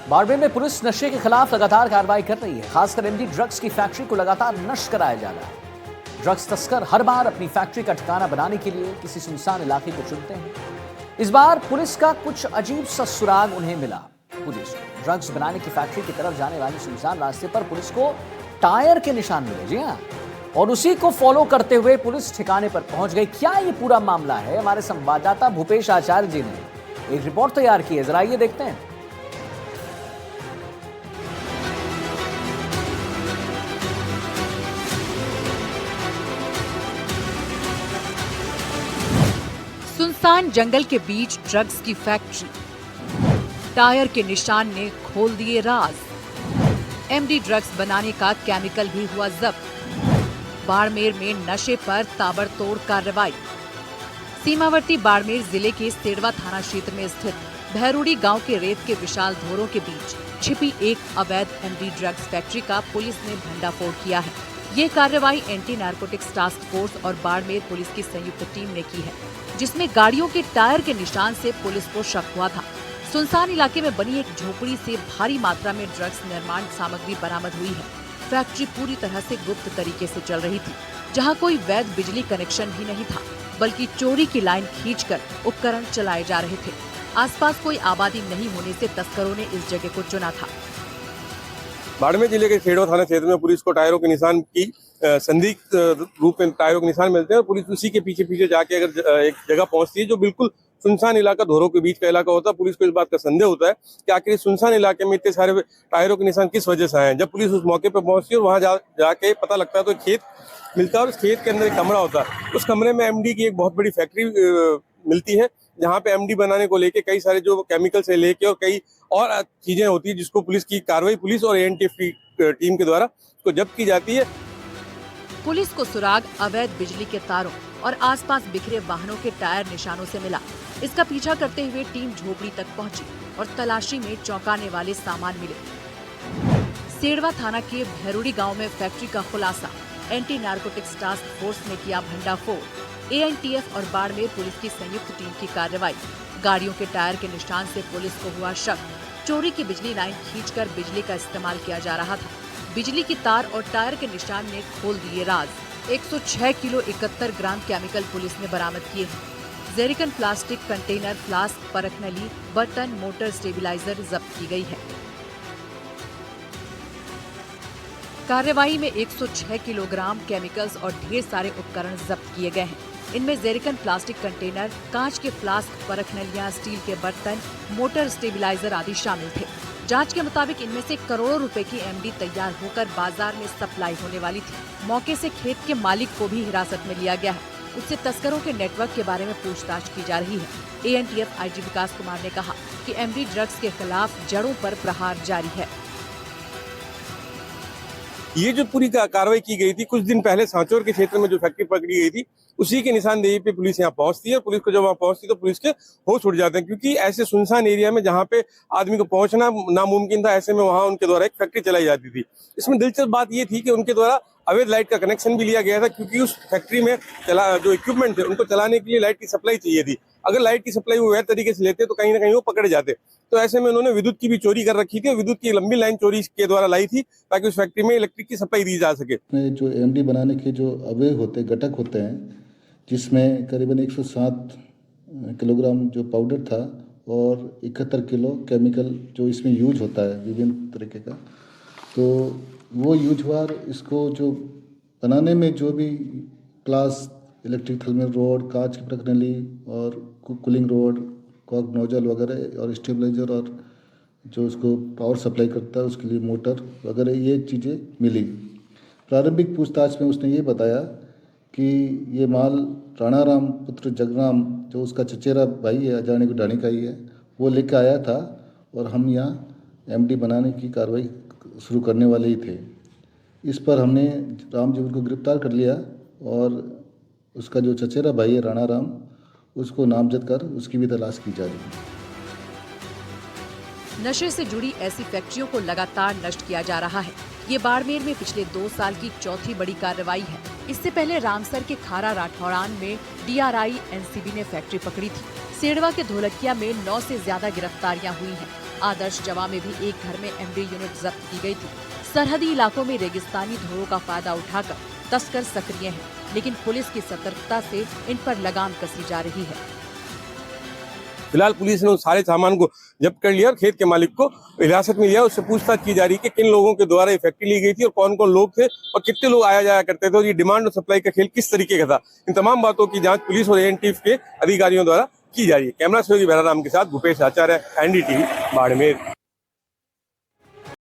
बाड़मेर में पुलिस नशे के खिलाफ लगातार कार्रवाई कर रही है। खासकर एमडी ड्रग्स की फैक्ट्री को लगातार नष्ट कराया जा रहा है। ड्रग्स तस्कर हर बार अपनी फैक्ट्री का ठिकाना बनाने के लिए किसी सुनसान इलाके को चुनते हैं। इस बार पुलिस का कुछ अजीब सा सुराग उन्हें मिला। पुलिस को ड्रग्स बनाने की फैक्ट्री की तरफ जाने वाले सुनसान रास्ते पर पुलिस को टायर के निशान मिले। जी हाँ, और उसी को फॉलो करते हुए पुलिस ठिकाने पर पहुंच गई। क्या ये पूरा मामला है, हमारे संवाददाता भूपेश आचार्य जी ने एक रिपोर्ट तैयार की है, जरा ये देखते हैं। सुनसान जंगल के बीच ड्रग्स की फैक्ट्री, टायर के निशान ने खोल दिए राज। एमडी ड्रग्स बनाने का केमिकल भी हुआ जब्त। बाड़मेर में नशे पर ताबड़तोड़ कार्रवाई। सीमावर्ती बाड़मेर जिले के सेड़वा थाना क्षेत्र में स्थित भैरूड़ी गांव के रेत के विशाल धोरों के बीच छिपी एक अवैध एमडी ड्रग्स फैक्ट्री का पुलिस ने भंडाफोड़ किया है। ये कार्रवाई एंटी नारकोटिक्स टास्क फोर्स और बाड़मेर पुलिस की संयुक्त टीम ने की है, जिसमें गाड़ियों के टायर के निशान से पुलिस को शक हुआ था। सुनसान इलाके में बनी एक झोपड़ी से भारी मात्रा में ड्रग्स निर्माण सामग्री बरामद हुई है। फैक्ट्री पूरी तरह से गुप्त तरीके से चल रही थी, जहां कोई वैध बिजली कनेक्शन भी नहीं था, बल्कि चोरी की लाइन खींचकर उपकरण चलाए जा रहे थे। आसपास कोई आबादी नहीं होने से तस्करों ने इस जगह को चुना था। बाड़मेर जिले के सेड़वा थाना क्षेत्र में पुलिस को टायरों के निशान की संदिग्ध रूप में टायरों के निशान मिलते हैं और पुलिस उसी के पीछे पीछे जाके अगर एक जगह पहुंचती है जो बिल्कुल सुनसान इलाका, धोरों के बीच का इलाका होता है। पुलिस को इस बात का संदेह होता है कि आखिर सुनसान इलाके में इतने सारे टायरों के निशान किस वजह से आए हैं। जब पुलिस उस मौके पर पहुंचती है और वहां जाके पता लगता है तो खेत मिलता है और उस खेत के अंदर एक कमरा होता है। उस कमरे में एमडी की एक बहुत बड़ी फैक्ट्री मिलती है, जहाँ पे एमडी बनाने को लेके कई सारे जो केमिकल से लेके और कई और चीजें होती है, जिसको पुलिस की कार्रवाई, पुलिस और एएनटीएफ की टीम के द्वारा उसको जब्त की जाती है। पुलिस को सुराग अवैध बिजली के तारों और आसपास बिखरे वाहनों के टायर निशानों से मिला। इसका पीछा करते हुए टीम झोपड़ी तक पहुंची और तलाशी में चौंकाने वाले सामान मिले। सेड़वा थाना के भैरूड़ी गांव में फैक्ट्री का खुलासा। एंटी नारकोटिक्स टास्क फोर्स ने किया भंडाफोड़। एएनटीएफ और बाड़मेर पुलिस की संयुक्त टीम की कार्रवाई। गाड़ियों के टायर के निशान से पुलिस को हुआ शक। चोरी की बिजली लाइन खींचकर बिजली का इस्तेमाल किया जा रहा था। बिजली की तार और टायर के निशान ने खोल दिए राज। 106 किलो 71 ग्राम केमिकल पुलिस ने बरामद किए हैं। जेरिकन प्लास्टिक कंटेनर, फ्लास्क, परखनली, बर्तन, मोटर स्टेबिलाईजर जब्त की गई है। कार्रवाई में 106 किलोग्राम केमिकल्स और ढेर सारे उपकरण जब्त किए गए हैं। इनमें जेरिकन प्लास्टिक कंटेनर, कांच के फ्लास्क, परखनलियां, स्टील के बर्तन, मोटर स्टेबिलाईजर आदि शामिल थे। जांच के मुताबिक इनमें से करोड़ों रुपए की एमडी तैयार होकर बाजार में सप्लाई होने वाली थी। मौके से खेत के मालिक को भी हिरासत में लिया गया है। उससे तस्करों के नेटवर्क के बारे में पूछताछ की जा रही है। एएनटीएफ आईजी विकास कुमार ने कहा कि एमडी ड्रग्स के खिलाफ जड़ों पर प्रहार जारी है। ये जो पूरी कार्रवाई की गई थी, कुछ दिन पहले सांचौर के क्षेत्र में जो फैक्ट्री पकड़ी गई थी, उसी के निशानदेही पे पुलिस यहाँ पहुंचती है। पुलिस को जब वहाँ पहुंचती है तो पुलिस के होश उड़ जाते हैं, क्योंकि ऐसे सुनसान एरिया में जहाँ पे आदमी को पहुंचना नामुमकिन था, ऐसे में वहाँ उनके द्वारा एक फैक्ट्री चलाई जाती थी। इसमें दिलचस्प बात ये थी कि उनके द्वारा अवैध लाइट का कनेक्शन भी लिया गया था, क्योंकि उस फैक्ट्री में जो इक्विपमेंट थे उनको चलाने के लिए लाइट की सप्लाई चाहिए थी। अगर लाइट की सप्लाई वो वैध तरीके से लेते तो कहीं ना कहीं वो पकड़े जाते। तो ऐसे में उन्होंने विद्युत की भी चोरी कर रखी थी और विद्युत की लंबी लाइन चोरी के द्वारा लाई थी, ताकि उस फैक्ट्री में इलेक्ट्रिक की सप्लाई दी जा सके। जो एमडी बनाने के जो अवयव होते घटक होते हैं, जिसमें करीबन 107 किलोग्राम जो पाउडर था और 71 किलो केमिकल जो इसमें यूज होता है विभिन्न तरीके का, तो वो यूज हुआ। इसको जो बनाने में जो भी ग्लास, इलेक्ट्रिक थर्मल रोड, कांच की प्रणाली और कूलिंग रोड, कॉक नोजल वगैरह और स्टेबलाइजर और जो उसको पावर सप्लाई करता है उसके लिए मोटर वगैरह, ये चीज़ें मिली। प्रारंभिक पूछताछ में उसने ये बताया कि ये माल राणाराम पुत्र जगराम, जो उसका चचेरा भाई है, अजाने को डाणी का ही है, वो लेकर आया था और हम यहाँ एमडी बनाने की कार्रवाई शुरू करने वाले ही थे। इस पर हमने राम जीवन को गिरफ्तार कर लिया और उसका जो चचेरा भाई है राणाराम, उसको नामजद कर उसकी भी तलाश की जा रही है। नशे से जुड़ी ऐसी फैक्ट्रियों को लगातार नष्ट किया जा रहा है। ये बाड़मेर में पिछले 2 साल की चौथी बड़ी कार्रवाई है। इससे पहले रामसर के खारा राठौरान में डीआरआई एनसीबी ने फैक्ट्री पकड़ी थी। सेड़वा के धोलकिया में 9 से ज्यादा गिरफ्तारियां हुई हैं। आदर्श जवा में भी एक घर में एमडी यूनिट जब्त की गई थी। सरहदी इलाकों में रेगिस्तानी धोरों का फायदा उठाकर तस्कर सक्रिय हैं, लेकिन पुलिस की सतर्कता से इन पर लगाम कसी जा रही है। फिलहाल पुलिस ने उस सारे सामान को जब्त कर लिया और खेत के मालिक को हिरासत में लिया। उससे पूछताछ की जा रही है कि किन लोगों के द्वारा ये फैक्ट्री ली गई थी और कौन कौन लोग थे और कितने लोग आया जाया करते थे और ये डिमांड और सप्लाई का खेल किस तरीके का था। इन तमाम बातों की जांच पुलिस और एएनटीएफ के अधिकारियों द्वारा की जा रही है। कैमरा सहयोगी बहराराम के साथ भूपेश आचार्य, एनडीटीवी, बाड़मेर।